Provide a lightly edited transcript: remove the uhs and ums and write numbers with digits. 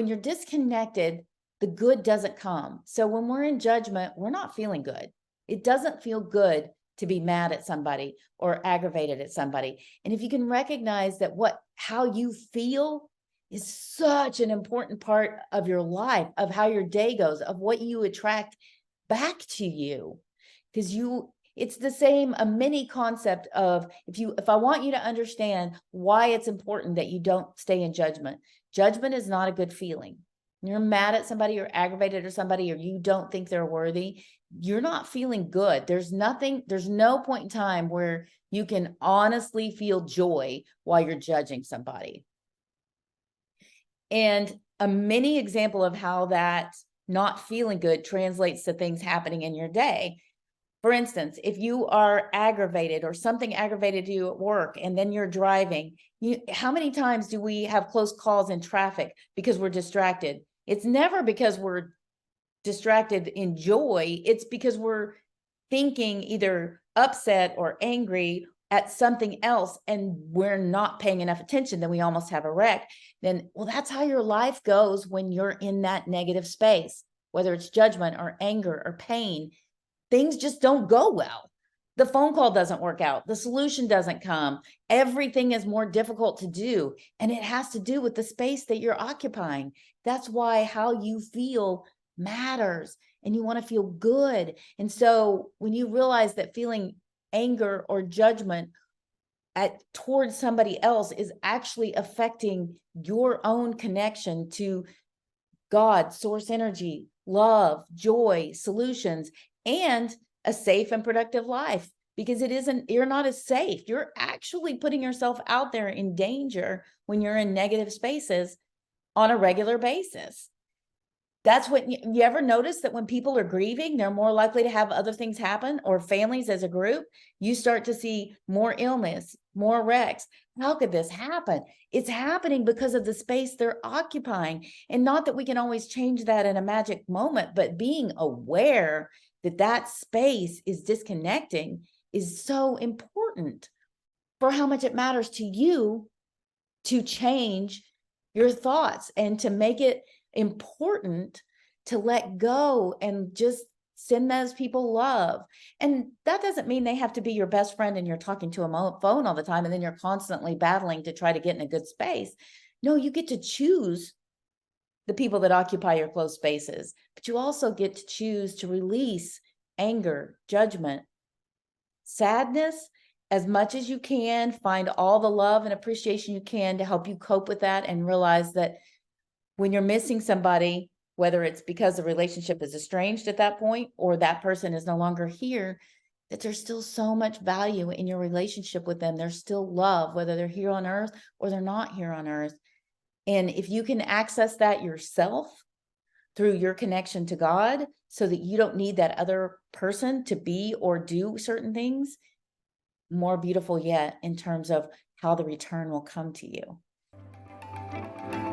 when you're disconnected, the good doesn't come. So when we're in judgment, we're not feeling good. It doesn't feel good to be mad at somebody or aggravated at somebody. And if you can recognize that how you feel is such an important part of your life, of how your day goes, of what you attract back to you. Because it's the same, a mini concept of if I want you to understand why it's important that you don't stay in judgment. Judgment is not a good feeling. You're mad at somebody or aggravated or somebody, or you don't think they're worthy, you're not feeling good. There's no point in time where you can honestly feel joy while you're judging somebody. And a mini example of how that not feeling good translates to things happening in your day. For instance, if you are aggravated or something aggravated you at work and then you're driving, how many times do we have close calls in traffic because we're distracted? It's never because we're distracted in joy. It's because we're thinking either upset or angry at something else and we're not paying enough attention, then we almost have a wreck. Well, that's how your life goes when you're in that negative space, whether it's judgment or anger or pain. Things just don't go well. The phone call doesn't work out. The solution doesn't come. Everything is more difficult to do. And it has to do with the space that you're occupying. That's why how you feel matters, and you want to feel good. And so when you realize that feeling anger or judgment towards somebody else is actually affecting your own connection to God, source energy, love, joy, solutions, and a safe and productive life, because you're not as safe. You're actually putting yourself out there in danger when you're in negative spaces on a regular basis. That's what you ever notice, that when people are grieving, they're more likely to have other things happen, or families as a group, you start to see more illness, more wrecks. How could this happen? It's happening because of the space they're occupying. And not that we can always change that in a magic moment, but being aware that that space is disconnecting is so important for how much it matters to you to change your thoughts and to make it important to let go and just send those people love. And that doesn't mean they have to be your best friend and you're talking to a phone all the time and then you're constantly battling to try to get in a good space. No, you get to choose the people that occupy your close spaces, but you also get to choose to release anger, judgment, sadness as much as you can. Find all the love and appreciation you can to help you cope with that, and realize that when you're missing somebody, whether it's because the relationship is estranged at that point or that person is no longer here, that there's still so much value in your relationship with them. There's still love, whether they're here on earth or they're not here on earth. And if you can access that yourself through your connection to God, so that you don't need that other person to be or do certain things, more beautiful yet in terms of how the return will come to you.